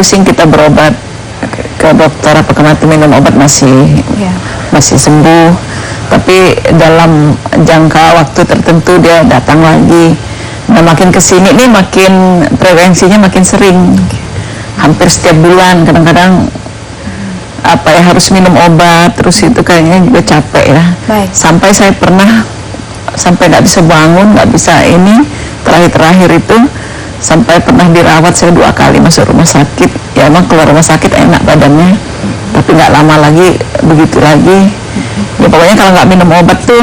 pusing kita berobat ke dokter, apa kemati minum obat masih sembuh, tapi dalam jangka waktu tertentu dia datang lagi. Nah, makin kesini nih makin prevensinya makin sering, hampir setiap bulan, kadang-kadang harus minum obat terus, itu kayaknya juga capek ya. Sampai saya pernah sampai nggak bisa bangun, nggak bisa ini, terakhir itu sampai pernah dirawat saya 2 kali masuk rumah sakit. Ya emang keluar rumah sakit enak badannya, tapi nggak lama lagi begitu lagi. Ya pokoknya kalau nggak minum obat tuh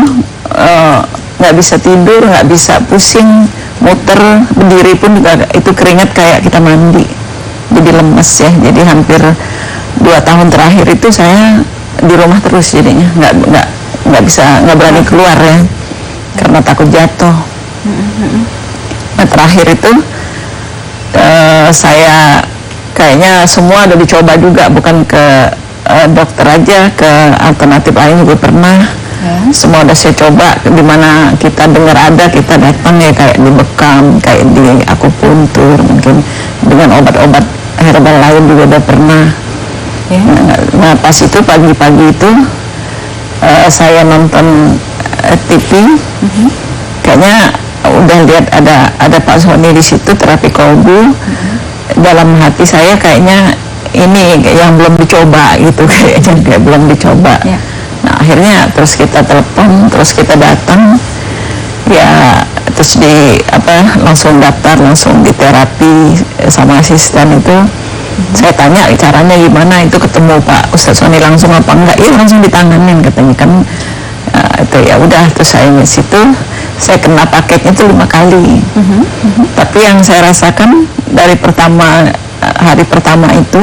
nggak bisa tidur, nggak bisa, pusing, muter, berdiri pun juga itu keringat kayak kita mandi, jadi lemes ya. Jadi hampir 2 tahun terakhir itu saya di rumah terus, jadinya nggak berani keluar ya, karena takut jatuh. Nah terakhir itu saya kayaknya semua udah dicoba juga, bukan ke dokter aja, ke alternatif lain juga pernah. Semua udah saya coba, dimana kita dengar ada, kita datang ya, kayak di bekam, kayak di akupuntur, mungkin dengan obat-obat herbal lain juga udah pernah. Nah pas itu pagi-pagi itu saya nonton TV, kayaknya udah lihat ada Pak Sony di situ, terapi kolbu. Dalam hati saya kayaknya ini yang belum dicoba gitu, kayaknya kayak belum dicoba. Nah akhirnya terus kita telepon, terus kita datang ya, terus langsung daftar, langsung di terapi sama asisten itu. Saya tanya caranya gimana, itu ketemu Pak Ustadz Sony langsung apa enggak? Iya langsung ditanganin katanya kan. Itu ya udah, terus saya di situ saya kena paketnya itu 5 kali. Tapi yang saya rasakan dari hari pertama itu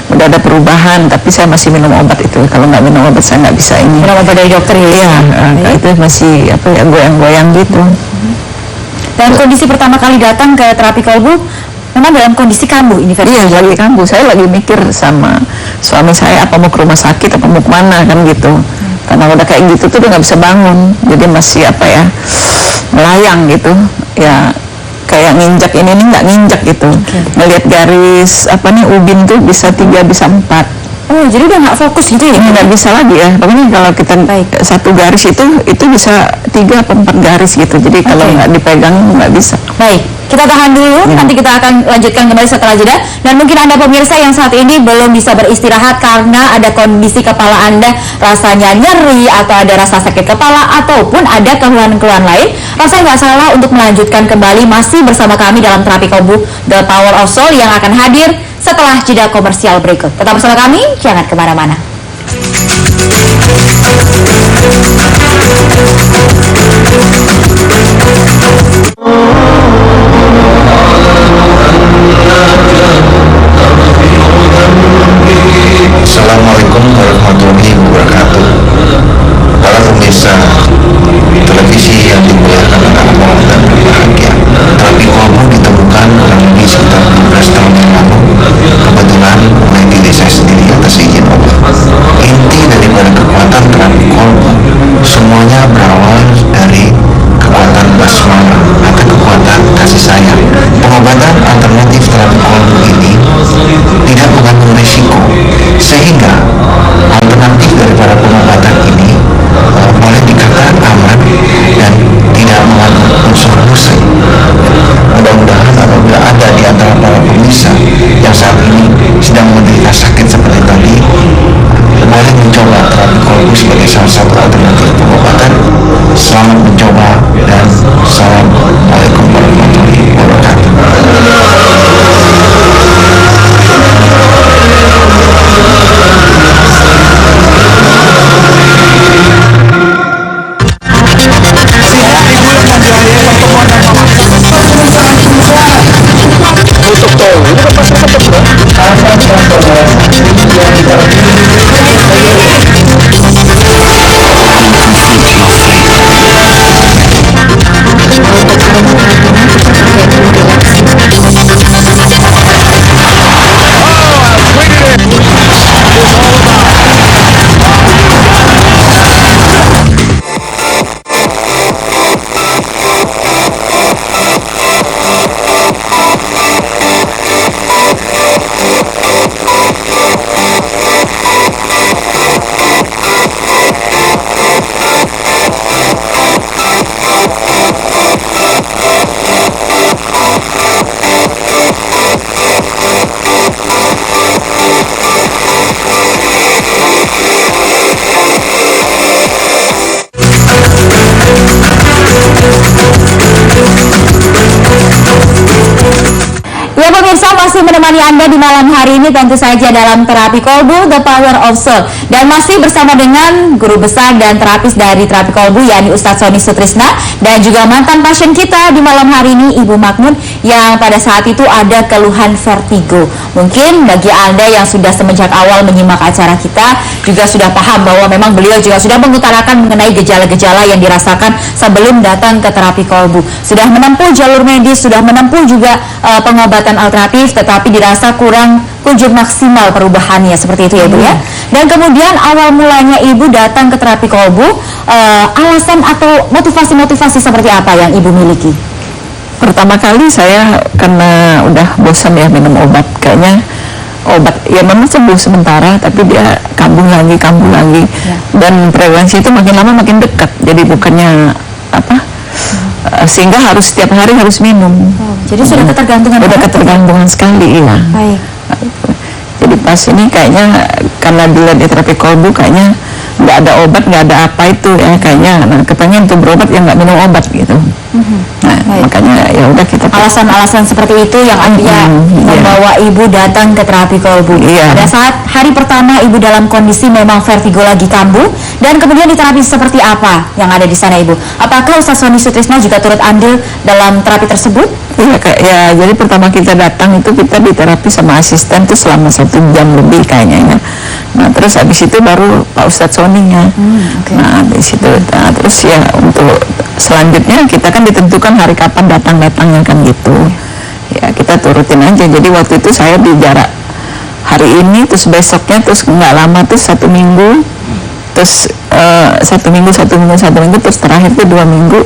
udah ada perubahan, tapi saya masih minum obat itu. Kalau nggak minum obat saya nggak bisa ini. Minum obat dari dokter ya? Iya, itu masih goyang-goyang gitu. Dan kondisi pertama kali datang ke terapi kolbu memang dalam kondisi kambuh ini kan? Iya, lagi kambuh. Saya lagi mikir sama suami saya, apa mau ke rumah sakit, apa mau kemana kan gitu. Karena udah kayak gitu tuh udah nggak bisa bangun, jadi masih melayang gitu ya, kayak nginjak ini nih nggak nginjak gitu. Ngelihat garis ubin tuh bisa 3 bisa 4. Oh jadi udah nggak fokus gitu ya? Nggak bisa lagi ya, pokoknya kalau kita satu garis itu bisa 3 atau 4 garis gitu, jadi kalau nggak dipegang nggak bisa. Baik, kita tahan dulu, nanti kita akan lanjutkan kembali setelah jeda. Dan mungkin Anda pemirsa yang saat ini belum bisa beristirahat karena ada kondisi kepala Anda rasanya nyeri, atau ada rasa sakit kepala, ataupun ada keluhan-keluhan lain, rasanya nggak salah untuk melanjutkan kembali masih bersama kami dalam terapi kolbu The Power of Soul yang akan hadir setelah jeda komersial berikut. Tetap bersama kami, jangan kemana-mana. Assalamualaikum warahmatullahi wabarakatuh. Para pemirsa televisi yang dimuliakan Allah dan berbahagia, terapi kolbu ditemukan kurang lebih sekitar 15 tahun yang lalu. Kebetulan mulai diri saya sendiri atas izin Allah. Inti daripada kekuatan terapi kolbu semuanya berawal dari kekuatan basmalah atau kekuatan kasih sayang. Pengobatan alternatif terapi kolbu ini tidak mengandung risiko, sehingga alternatif daripada pengobatan ini boleh dikatakan aman dan tidak mengandung unsur musik. Mudah-mudahan apabila ada di antara para pemirsa yang saat ini sedang menderita sakit seperti tadi, boleh mencoba terapi kolbu sebagai salah satu alternatif pengobatan. Selamat mencoba dan Assalamualaikum warahmatullahi wabarakatuh. menemani Anda di malam hari ini tentu saja dalam terapi kolbu The Power of Soul. Dan masih bersama dengan guru besar dan terapis dari terapi kolbu, yakni Ustadz Sony Sutrisna, dan juga mantan pasien kita di malam hari ini, Ibu Makmun, yang pada saat itu ada keluhan vertigo. Mungkin bagi Anda yang sudah semenjak awal menyimak acara kita juga sudah paham bahwa memang beliau juga sudah mengutarakan mengenai gejala-gejala yang dirasakan sebelum datang ke terapi kolbu. Sudah menempuh jalur medis, sudah menempuh juga pengobatan alternatif, tetapi dirasa kurang kunjung maksimal perubahannya, seperti itu ya Bu ya. Dan kemudian awal mulanya Ibu datang ke terapi kolbu, alasan atau motivasi-motivasi seperti apa yang Ibu miliki? Pertama kali saya karena udah bosan ya minum obat, kayaknya obat ya memang sembuh sementara tapi dia kambuh lagi ya. Dan frekuensi itu makin lama makin dekat, jadi bukannya sehingga harus setiap hari harus minum. Jadi sudah ketergantungan sekali ya. Baik. Jadi pas ini kayaknya karena dilihat di terapi kolbu kayaknya nggak ada obat, nggak ada apa itu ya, kayaknya kepengen untuk berobat yang nggak minum obat gitu. Nah makanya ya udah kita alasan-alasan seperti itu yang akhirnya membawa Ibu datang ke terapi kolbu. Pada saat hari pertama Ibu dalam kondisi memang vertigo lagi kambuh, dan kemudian diterapi seperti apa yang ada di sana Ibu? Apakah Ustadz Sony Sutrisna juga turut andil dalam terapi tersebut? Ya, jadi pertama kita datang itu kita diterapi sama asisten tuh selama 1 jam lebih kayaknya ya. Nah terus habis itu baru Pak Ustadz Sony ya. Nah di situ, terus ya untuk selanjutnya kita kan ditentukan hari kapan datangnya kan gitu. Ya kita turutin aja. Jadi waktu itu saya di jarak hari ini, terus besoknya, terus nggak lama tuh 1 minggu, terus 1 minggu, terus terakhir tuh 2 minggu.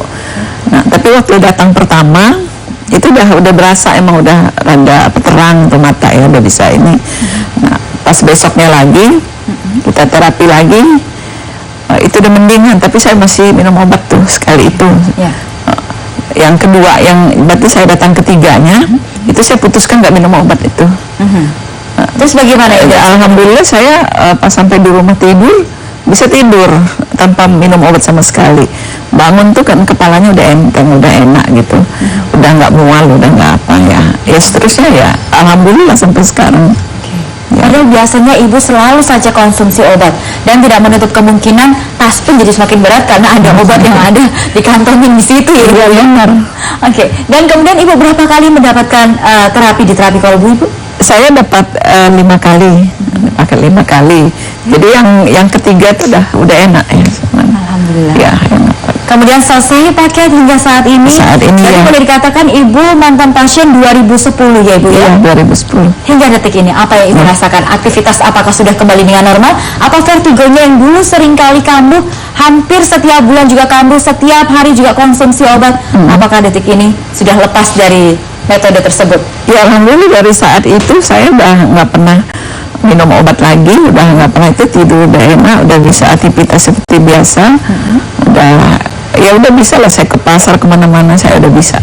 Nah tapi waktu datang pertama itu udah berasa emang udah rada terang tuh mata ya, udah bisa ini. Nah pas besoknya lagi kita terapi lagi, itu udah mendingan, tapi saya masih minum obat tuh sekali itu. Yang kedua, yang berarti saya datang ketiganya, itu saya putuskan nggak minum obat itu. Terus bagaimana ya? Alhamdulillah saya pas sampai di rumah tidur bisa tidur tanpa minum obat sama sekali. Bangun tuh kan kepalanya udah enteng, udah enak gitu, udah nggak mual, udah nggak apa ya. Ya seterusnya ya alhamdulillah sampai sekarang. Padahal biasanya Ibu selalu saja konsumsi obat dan tidak menutup kemungkinan tas pun jadi semakin berat karena ada obat yang ada di kantongin di situ ya. Iya benar. Dan kemudian Ibu berapa kali mendapatkan terapi di terapi kolbu Ibu? Saya dapat 5 kali, pakai 5 kali. Jadi yang ketiga itu udah enak ya. Alhamdulillah. Ya enak. Kemudian selesai paket hingga saat ini. Jadi ya. Boleh dikatakan Ibu mantan pasien 2010 ya Ibu ya? Iya 2010. Hingga detik ini apa yang Ibu rasakan? Aktivitas apakah sudah kembali dengan normal? Apa vertigonya yang dulu sering kali kambuh, hampir setiap bulan juga kambuh, setiap hari juga konsumsi obat, apakah detik ini sudah lepas dari metode tersebut? Ya alhamdulillah dari saat itu saya udah nggak pernah minum obat lagi, udah nggak pernah itu, tidur udah enak, udah bisa aktivitas seperti biasa, udah bisa lah, saya ke pasar kemana-mana saya udah bisa.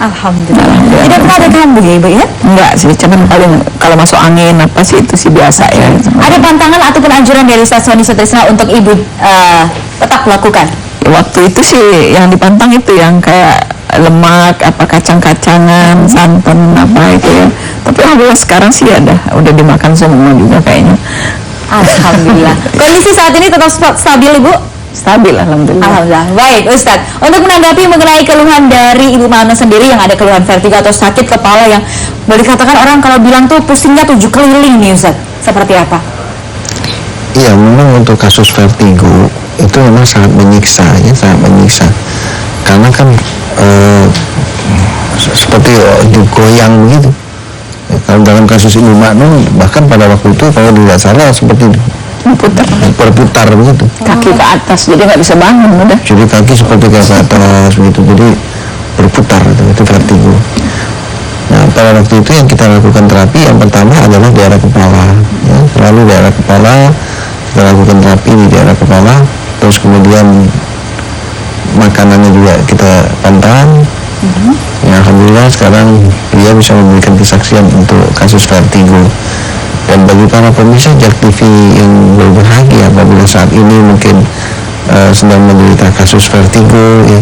Alhamdulillah. Tidak pernah ada kambuh ya Ibu ya? Enggak sih, cuman paling kalau masuk angin apa sih itu sih biasa ya. Ada pantangan ataupun anjuran dari Ustadz Sony Sutrisna untuk Ibu tetap lakukan? Waktu itu sih yang dipantang itu yang kayak lemak, apa kacang-kacangan, santan apa itu ya. Tapi alhamdulillah sekarang sih udah dimakan semua juga kayaknya. Alhamdulillah. Kondisi saat ini tetap stabil Ibu? Stabil alhamdulillah. Alhamdulillah. Baik Ustadz, untuk menanggapi mengenai keluhan dari Ibu Makmun sendiri yang ada keluhan vertigo atau sakit kepala yang boleh dikatakan orang kalau bilang tuh pusingnya 7 keliling nih Ustadz, seperti apa? Iya, memang untuk kasus vertigo itu memang sangat menyiksa ya, sangat menyiksa. Karena kan seperti digoyang begitu. Ya, kalau dalam kasus Ibu Makmun bahkan pada waktu itu kalau tidak salah seperti berputar begitu. Kaki ke atas, jadi nggak bisa bangun udah. Jadi kaki seperti ke atas begitu, jadi berputar itu vertigo. Nah pada waktu itu yang kita lakukan terapi yang pertama adalah di daerah kepala, ya, selalu daerah kepala. Kita lakukan terapi di daerah kepala, terus kemudian makanannya juga kita pantang. Ya, alhamdulillah sekarang dia bisa memberikan kesaksian untuk kasus vertigo. Dan bagi para pemirsa JAK TV yang berbahagia apabila saat ini mungkin sedang menderita kasus vertigo ya,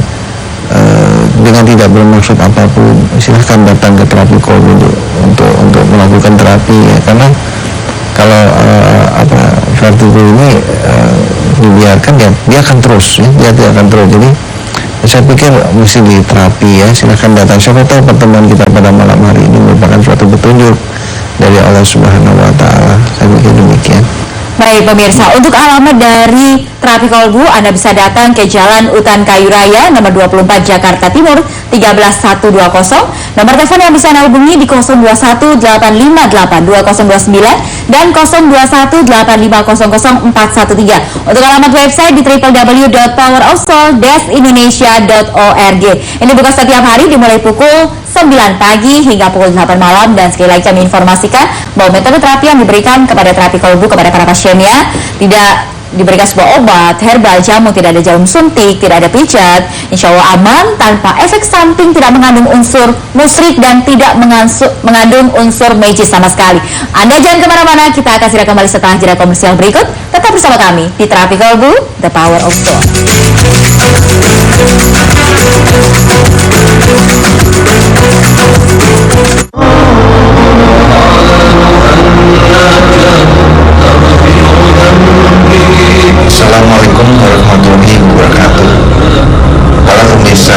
dengan tidak bermaksud apapun, silahkan datang ke terapi kolbu untuk melakukan terapi ya. Karena kalau vertigo ini dibiarkan ya, dia akan terus ya, dia tidak akan terus. Jadi saya pikir mesti di terapi ya. Silahkan datang. Siapa tahu pertemuan kita pada malam hari ini merupakan suatu petunjuk dari Allah Subhanahu wa Ta'ala. Saya pikir demikian. Baik pemirsa, untuk alamat dari terapi kolbu Anda bisa datang ke Jalan Utan Kayu Raya nomor 24 Jakarta Timur 13120. Nomor telepon yang bisa Anda hubungi di 0218582029 dan 0218500413. Untuk alamat website di www.powerofsoul-indonesia.org. Ini buka setiap hari dimulai pukul 9 pagi hingga pukul 8 malam. Dan sekali lagi kami informasikan bahwa metode terapi yang diberikan kepada terapi kolbu kepada para pasiennya tidak diberikan sebuah obat, herbal, jamu, tidak ada jarum suntik, tidak ada pijat, insya Allah aman, tanpa efek samping, tidak mengandung unsur musyrik dan tidak mengandung unsur magis sama sekali. Anda jangan kemana-mana, kita akan segera kembali setelah jeda komersial berikut. Tetap bersama kami di Terapi Kolbu, The Power of Soul. Assalamualaikum warahmatullahi wabarakatuh. Para pemirsa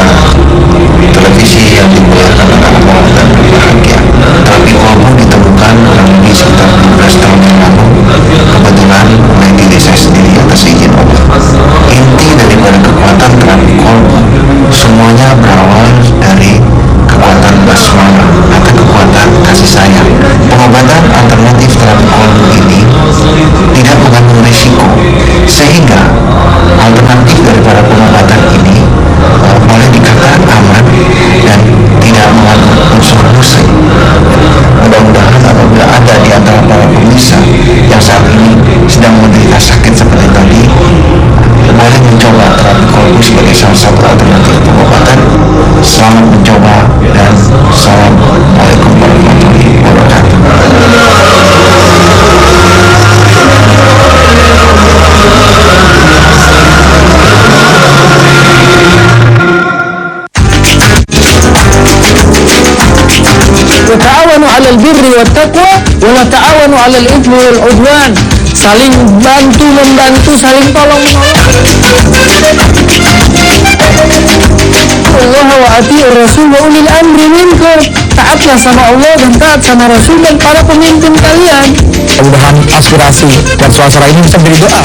televisi yang dimuliakan Allah dan berbahagia, terapi kolbu ditemukan kurang lebih sekitar 12 tahun yang lalu. Kebetulan oleh diri saya sendiri atas izin Allah. Inti daripada kekuatan terapi kolbu semuanya berawal dari kekuatan basmalah atau kekuatan kasih sayang. Pengobatan alternatif terapi kolbu ini tidak mengandung risiko, sehingga alternatif daripada pengobatan ini boleh dikatakan aman dan tidak mengandung unsur musyrik. Mudah-mudahan apabila ada di antara para pemirsa yang saat ini sedang menderita sakit seperti tadi, boleh mencoba terapi kolbu sebagai salah satu alternatif pengobatan. Selamat mencoba dan Assalamualaikum warahmatullahi wabarakatuh. Ta'awanu 'alal birri wat taqwa wa la ta'awanu 'alal itsmi wal 'udwan. Saling bantu membantu, saling tolong menolong. Allah wa ati'ur rasul wa ulil amri minkum. Taatlah sama Allah dan taat sama Rasul dan para pemimpin kalian. Mudah-mudahan aspirasi dan suasana ini bisa menjadi doa.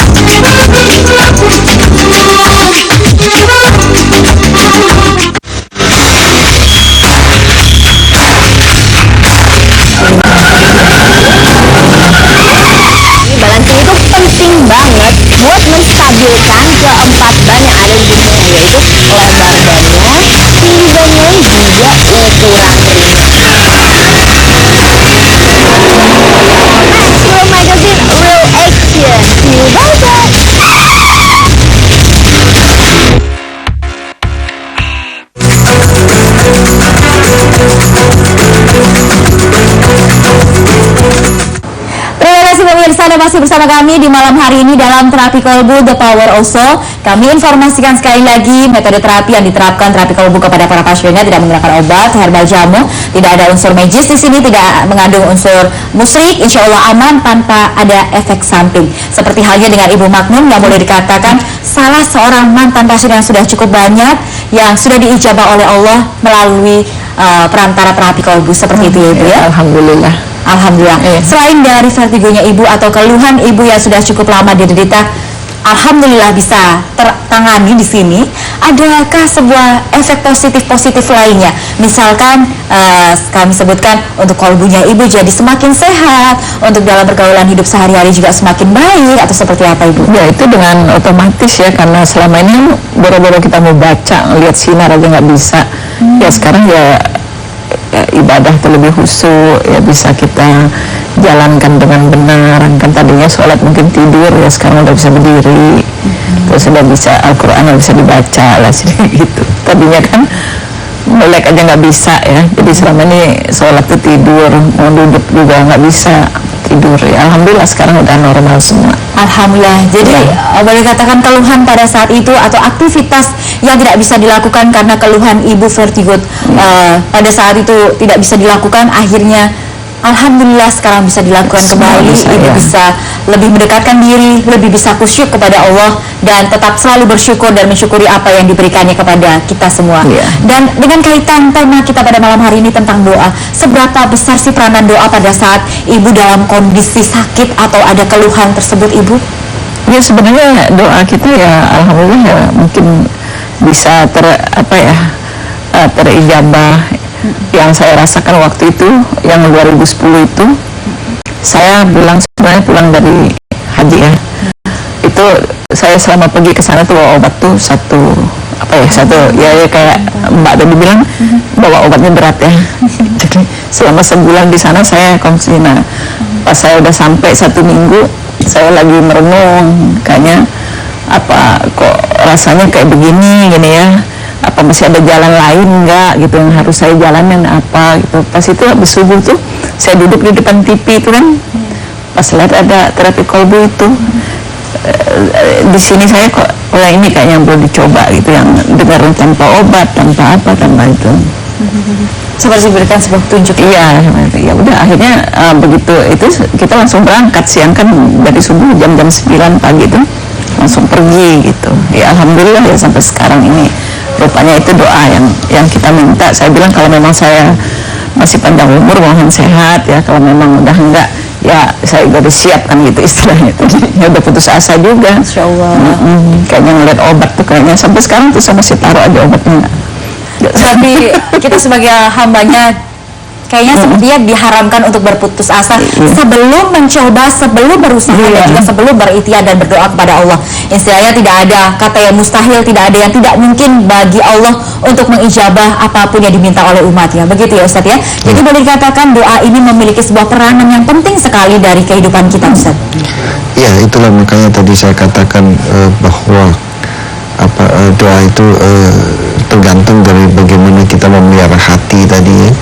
Balancing itu penting banget buat menstabilkan keempat ban yang ada di dunia, yaitu lebar bannya, tinggi bannya, juga ukuran ringnya. Maxwell Magazine Real Action, new bike. Pemirsa, Anda masih bersama kami di malam hari ini dalam Terapi Kolbu The Power of Soul. Kami informasikan sekali lagi metode terapi yang diterapkan terapi kolbu kepada para pasiennya tidak menggunakan obat, herbal, jamu, tidak ada unsur magis di sini, tidak mengandung unsur musyrik, insya Allah aman tanpa ada efek samping. Seperti halnya dengan Ibu Maknum yang boleh dikatakan salah seorang mantan pasien yang sudah cukup banyak yang sudah diijabah oleh Allah melalui perantara terapi kolbu seperti itu ya Ibu ya. Alhamdulillah. Alhamdulillah. Selain dari vertigonya Ibu atau keluhan Ibu yang sudah cukup lama diderita, alhamdulillah bisa tertangani di sini. Adakah sebuah efek positif lainnya? Misalkan kami sebutkan untuk kolbunya Ibu jadi semakin sehat, untuk dalam pergaulan hidup sehari-hari juga semakin baik, atau seperti apa Ibu? Ya itu dengan otomatis ya, karena selama ini boro-boro kita mau baca, lihat sinar aja nggak bisa. Ya sekarang ya ibadah terlebih khusyuk, ya bisa kita jalankan dengan benar. Kan tadinya sholat mungkin tidur, ya sekarang udah bisa berdiri, terus udah bisa Al-Quran udah bisa dibaca lah gitu. Tadinya kan melek aja nggak bisa ya, jadi selama ini sholat tuh tidur, mau duduk juga nggak bisa tidur ya. Alhamdulillah sekarang udah normal semua. Alhamdulillah. Jadi boleh katakan keluhan pada saat itu atau aktivitas yang tidak bisa dilakukan karena keluhan ibu vertigo pada saat itu tidak bisa dilakukan, akhirnya alhamdulillah sekarang bisa dilakukan kembali. Ibu bisa lebih mendekatkan diri, lebih bisa khusyuk kepada Allah dan tetap selalu bersyukur dan mensyukuri apa yang diberikannya kepada kita semua. Dan dengan kaitan tema kita pada malam hari ini tentang doa, seberapa besar sih peranan doa pada saat ibu dalam kondisi sakit atau ada keluhan tersebut, ibu? Ya sebenarnya doa kita ya alhamdulillah ya mungkin bisa terijabah. Yang saya rasakan waktu itu yang 2010 itu saya pulang dari haji ya, itu saya selama pergi ke sana tuh bawa obat tuh satu kayak Mbak tadi bilang bawa obatnya berat ya. Jadi selama sebulan di sana saya konsumsi. Nah pas saya udah sampai 1 minggu saya lagi merenung kayaknya apa kok rasanya kayak begini gini ya, apa masih ada jalan lain enggak gitu yang harus saya jalanin apa gitu. Pas itu habis subuh tuh saya duduk di depan TV itu kan, pas lihat ada terapi kolbu itu di sini saya kok ini kayaknya belum dicoba gitu, yang dengar tanpa obat tanpa itu Seperti berikan sebuah petunjuk. Iya, ya udah akhirnya begitu itu kita langsung berangkat siang kan dari subuh jam 9 pagi itu langsung pergi gitu. Ya alhamdulillah ya sampai sekarang ini rupanya itu doa yang kita minta. Saya bilang kalau memang saya masih panjang umur mohon sehat ya, kalau memang udah enggak ya saya udah siap kan gitu istilahnya. Ya udah putus asa juga. Insyaallah. Kayaknya ngeliat obat tuh kayaknya sampai sekarang tuh saya masih taruh aja obatnya. Tapi kita sebagai hambanya kayaknya sepertinya diharamkan untuk berputus asa sebelum mencoba, sebelum berusaha dan juga sebelum berikhtiar dan berdoa kepada Allah. Istilahnya tidak ada kata yang mustahil, tidak ada yang tidak mungkin bagi Allah untuk mengijabah apapun yang diminta oleh umatnya. Begitu ya Ustaz ya. Jadi boleh dikatakan doa ini memiliki sebuah peranan yang penting sekali dari kehidupan kita, Ustaz. Ya itulah makanya tadi saya katakan bahwa doa itu tergantung dari bagaimana kita memelihara hati tadi ya.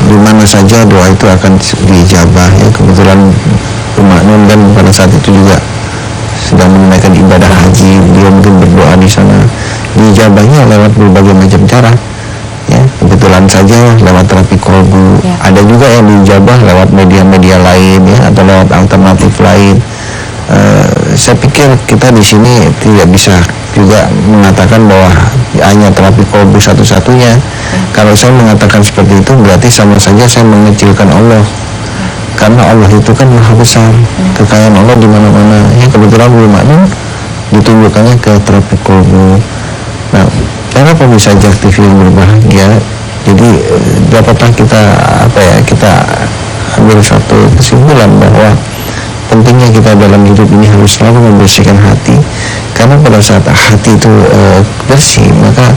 Di mana saja doa itu akan diijabah ya. Kebetulan Umak Nun kan pada saat itu juga sedang menunaikan ibadah haji, dia mungkin berdoa di sana, diijabahnya lewat berbagai macam cara ya. Kebetulan saja lewat terapi kolbu, ada juga yang diijabah lewat media-media lain ya, atau lewat alternatif lain. Saya pikir kita di sini tidak bisa juga mengatakan bahwa hanya terapi kolbu satu-satunya. Kalau saya mengatakan seperti itu berarti sama saja saya mengecilkan Allah, karena Allah itu kan maha besar, kekayaan Allah di mana-mana. Ya kebetulan belum ada ditunjukkannya ke terapi kolbu. Nah, kenapa bisa Jak TV yang berbahagia? Jadi dapatlah kita ambil satu kesimpulan bahwa pentingnya kita dalam hidup ini harus selalu membersihkan hati, karena pada saat hati itu bersih maka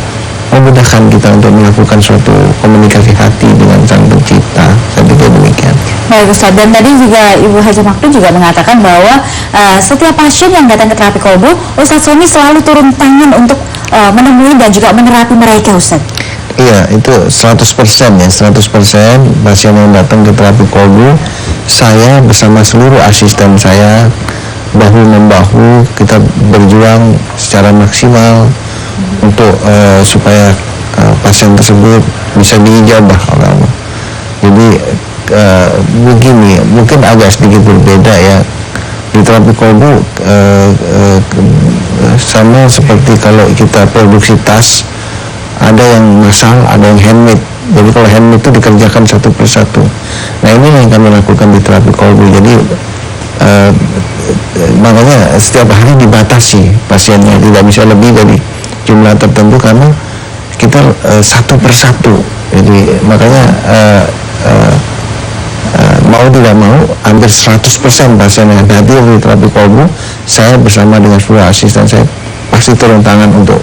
memudahkan kita untuk melakukan suatu komunikasi hati dengan Sang Pencipta. Saya pikir demikian. Baik Ustaz, dan tadi juga Ibu Haja Makdum juga mengatakan bahwa setiap pasien yang datang ke terapi kolbu, Ustaz Sony selalu turun tangan untuk menemui dan juga menerapi mereka, Ustaz. Iya, itu 100% ya, 100% pasien yang datang ke terapi kolbu, saya bersama seluruh asisten saya bahu-membahu kita berjuang secara maksimal untuk supaya pasien tersebut bisa diijabah oleh Allah. Jadi begini, mungkin agak sedikit berbeda ya. Di terapi kolbu sama seperti kalau kita produksi tas, ada yang massal, ada yang handmade. Jadi kalau handmade itu dikerjakan satu persatu. Nah ini yang kami lakukan di terapi kolbu. Jadi makanya setiap hari dibatasi pasiennya, tidak bisa lebih dari jumlah tertentu karena kita satu persatu. Jadi makanya mau tidak mau hampir 100% pasien yang hadir di terapi kolbu, saya bersama dengan seluruh asisten saya pasti turun tangan untuk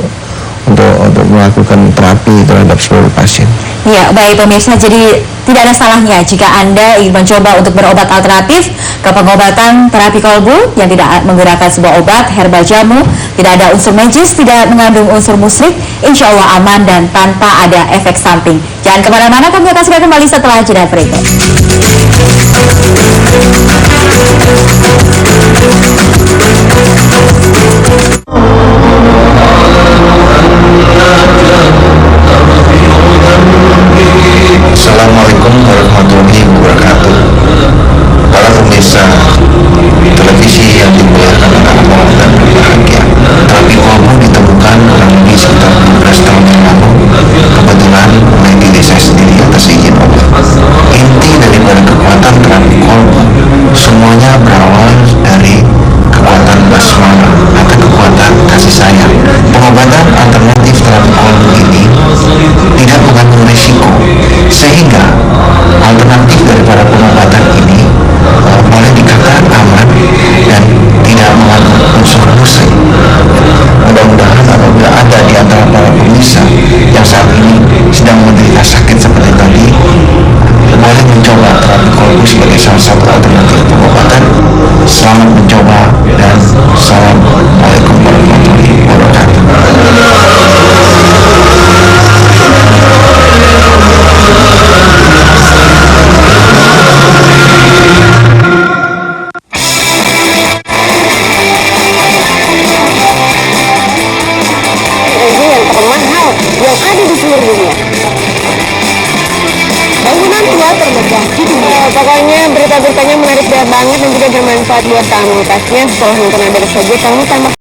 melakukan terapi terhadap seluruh pasien. Ya, baik pemirsa, jadi tidak ada salahnya jika Anda ingin mencoba untuk berobat alternatif ke pengobatan terapi kolbu yang tidak menggunakan sebuah obat herbal jamu, tidak ada unsur medis, tidak mengandung unsur musyrik, insya Allah aman dan tanpa ada efek samping. Jangan kemana-mana, kami akan segera kembali setelah jeda berikut. kasih sayang. Pengobatan alternatif terapi kolbu ini tidak mengandung risiko, sehingga alternatif daripada pengobatan ini boleh dikatakan aman dan tidak mengandung unsur musik. Mudah-mudahan apabila ada di antara para pemirsa yang saat ini sedang menderita sakit seperti tadi, boleh mencoba terapi kolbu sebagai salah satu alternatif pengobatan. Selamat mencoba dan assalamualaikum warahmatullahi wabarakatuh. Yang termahal yang ada di seluruh dunia. Bangunan tua termegah di dunia. Pokoknya berita-beritanya menarik banget dan juga bermanfaat buat kamu. Pastinya setelah nonton ada saja kamu tambah